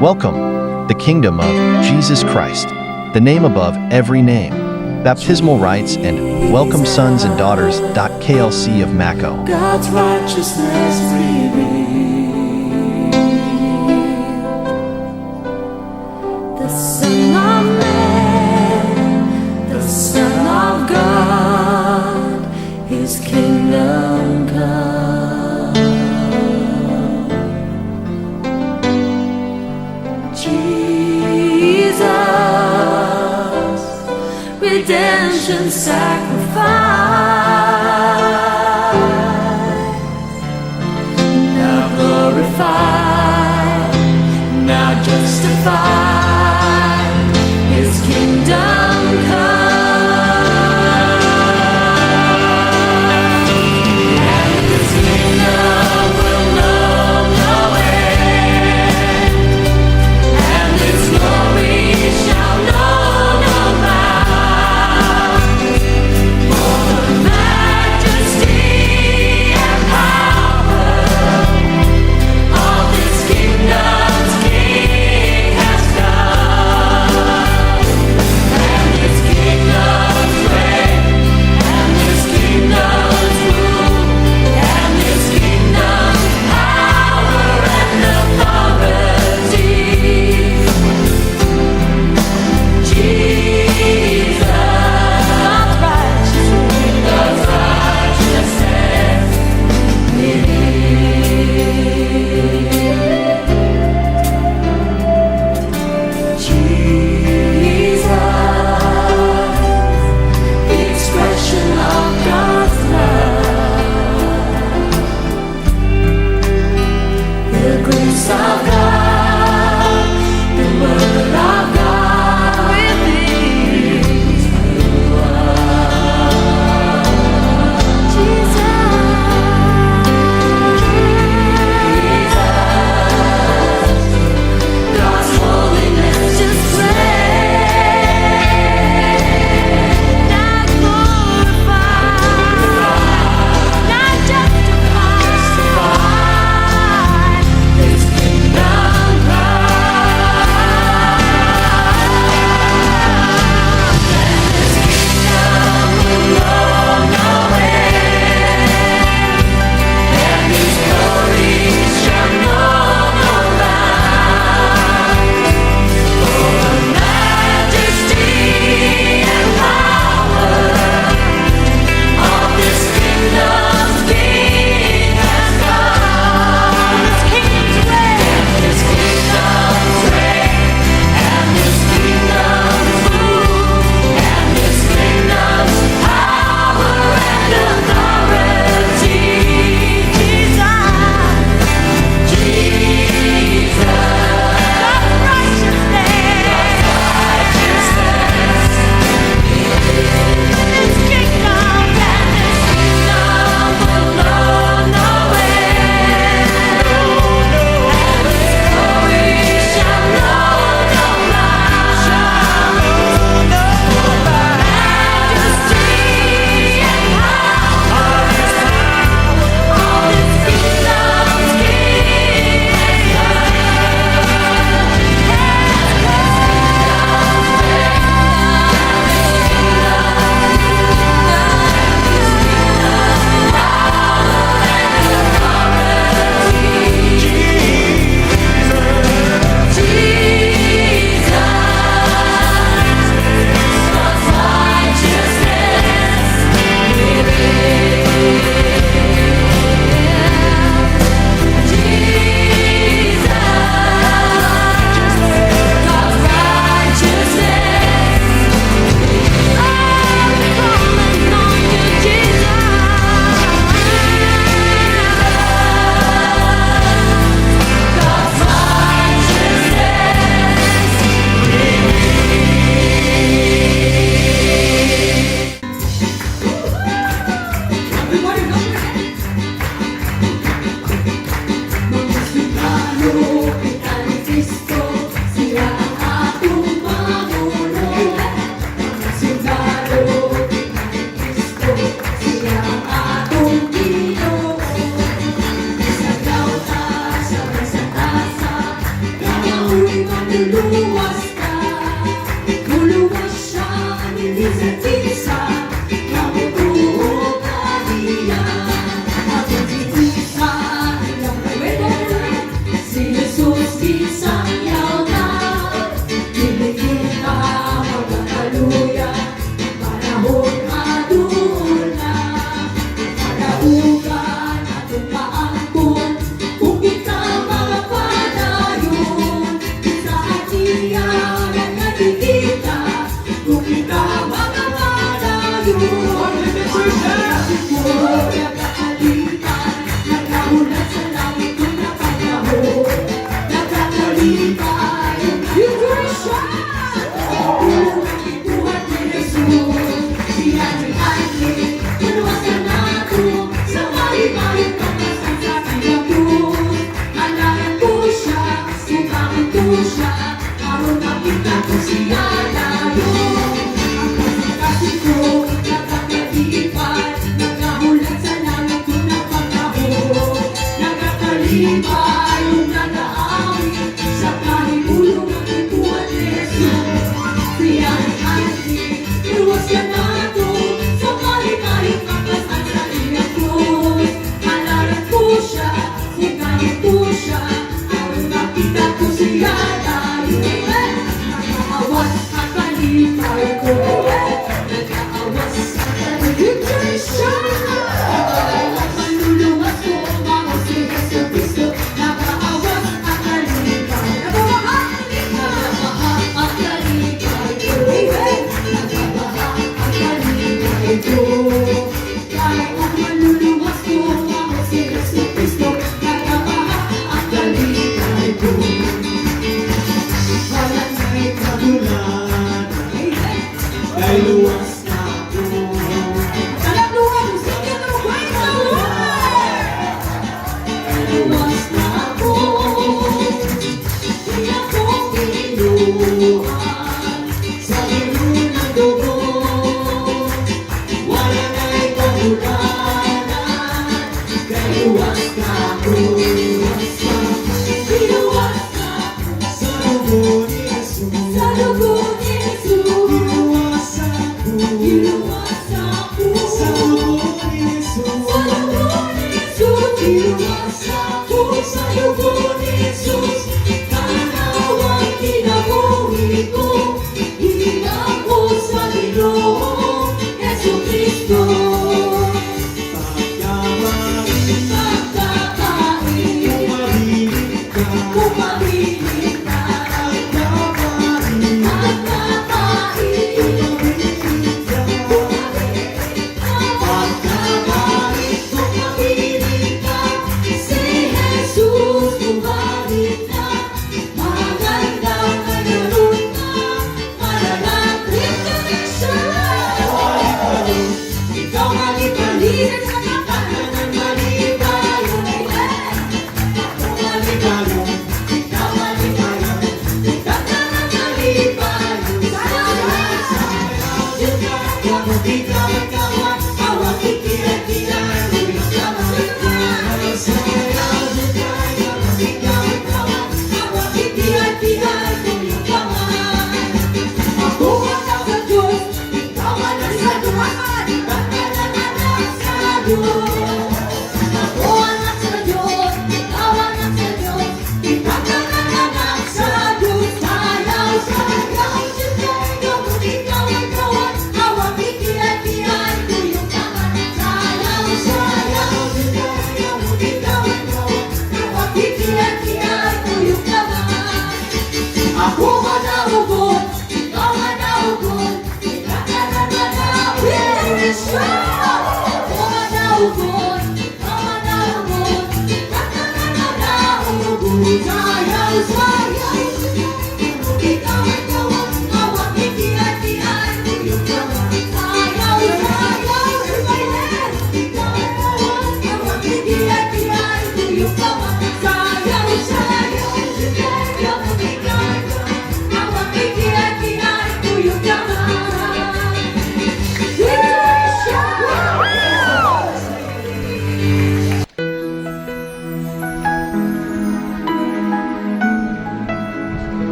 Welcome, the kingdom of Jesus Christ, the name above every name. Baptismal rites and welcome sons and daughters. KLC of Mako. God's righteousness revealed. The Son of Man, the Son of God, His kingdom come. Jesus, redemption sacrifice, now glorified, now justified, His kingdom come. And His kingdom will know no end, and His glory shall know no bounds. Kaluluwas ko ako si Jesu Cristo, at dalipay ko. Wala na'y kabulanan, kay luwas na ako. Alam luwa mo, sige na mo, kay luwas na ako. Di ako kinuhan sa iyong ng dugo. Wala na'y kabulanan, kay luwas na ako. Binuwas na sa dugo ni Jesus. Sa dugo ni Jesus. Binuwas ako. Binuwas ako. Sa dugo ni Jesus. Sa dugo ni Jesus. Binuwas ako. Sa dugo ni Jesus. Tanaw ang kinabuhi ko. Hinang ko sa Ginoong Jesucristo. Pagkamarin, kumabilin ka. Kumabilin ka. Pagkamarin, kumabilin ka. Pagkamarin, kumabilin ka. Si Jesus kumabilin ka. Magandang kanaroon ka. Malalapit ka na siya. Ikaw malipalit sa kapanan ng malibayo. Ako malibayo, ikaw malibayo. Kapanan ng malibayo. Ikaw ang kawan, awang kikira-kira. Ikaw ang kawan, ikaw ang kawan, awang kikira-kira. Ako ang nasa Diyos, ikaw ang nasa dumaan. Kapanan ang nasa Diyos. Ako ang nasa Diyos, ikaw ang nasa Diyos. Kapanan ang nasa Diyos. Sayaw, sayaw, sayaw, ikaw ang kawan, awang kikira-kira. Tuyong kaman, sayaw, sayaw, sayaw, ikaw ang kawan, awang kikira-kira. Tuyong kaman. Ako ang naugot, ikaw ang naugot. Kapanan ang nasa Ako ang naugot, ikaw ang naugot. Kapanan ang naugot. Sayaw, sayaw, ikaw ang kawan, awang kikira-kira. Tuyong kaman, sayaw, sayaw, ikaw ang kawan, awang kikira-kira. Tuyong kaman, sayaw, sayaw, ikaw ang kawan, awang kikira-kira. Tuyong kaman.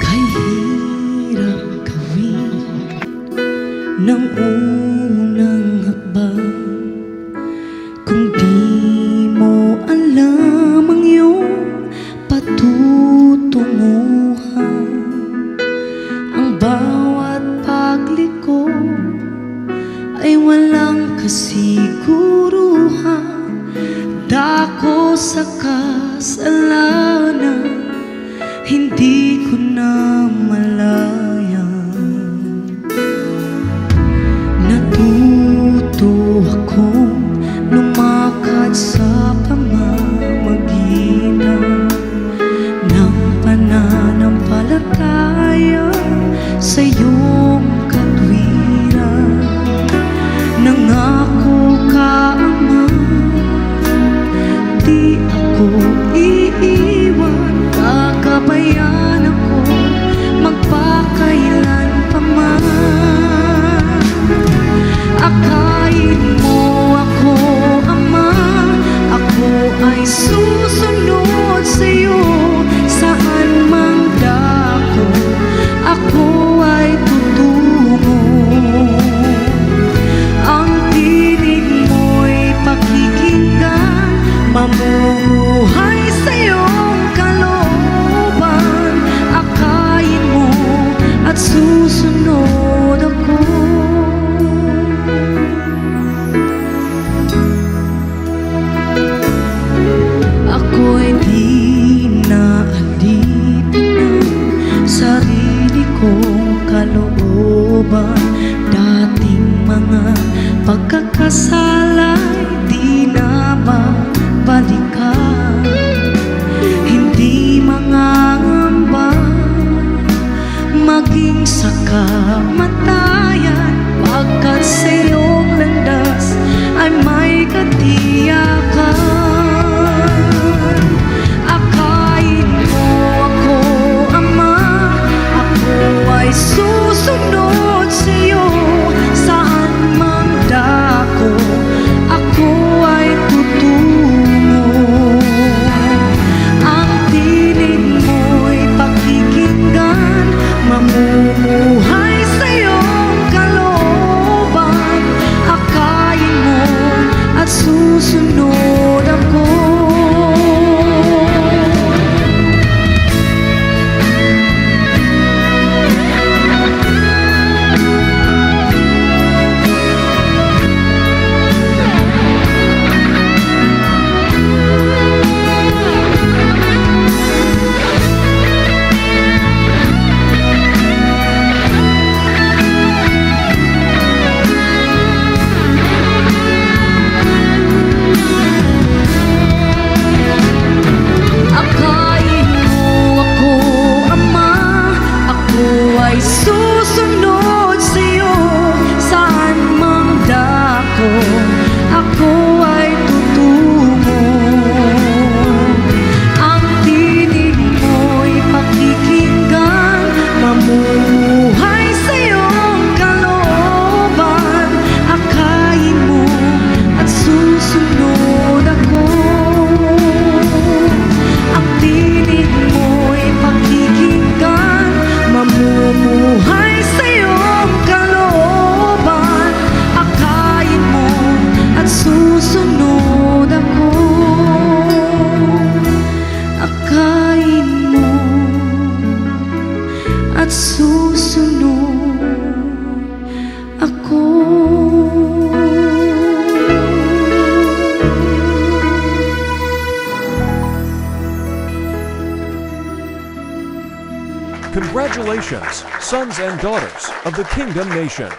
Kay hirap gawin ng unang hakbang kung di mo alam ang iyong patutunguhan. Ang bawat pagliko ay walang kasiguruhan. Dako sa kasalanan, hindi ko na malayan. Natuto akong lumakad sa pamamagitan ng pananampalataya sa iyong katwiran. Nangako ka, Ama, di ako iiwan. Kakabayan ako magpakailan pa man. Akayin mo ako, Ama, ako ay susunod sa iyo. Saan mang dako, ako ay tutungo. Ang tinig mo'y pakikinggan, mamuhay sa iyong kalooban. kalooban. Dating mga pagkakasala'y di na babalikan. Hindi mangangamba maging sa kamatayan, pagkat sa iyong landas ay may katiyakan. Akayin mo ako, Ama, ako ay susunod sa iyo. Saan mang dako, ako ay tutungo. Ang tinig mo'y pakikinggan, mamumuhay sa iyong kalooban. Akayin mo at susunod ako. Akayin mo ako, Ama, ako ay susunod sa iyo. Saan mang dako, ako ay tutungo. Ang tinig mo'y pakikinggan, mamumuhay sa iyong kalooban. Akayin mo at susunod ako. Ang tinig mo'y pakikinggan, mamumuhay sa iyong kalooban. Akayin mo at susunod ako. Akayin mo at susunod ako. Congratulations, sons and daughters of the Kingdom Nation.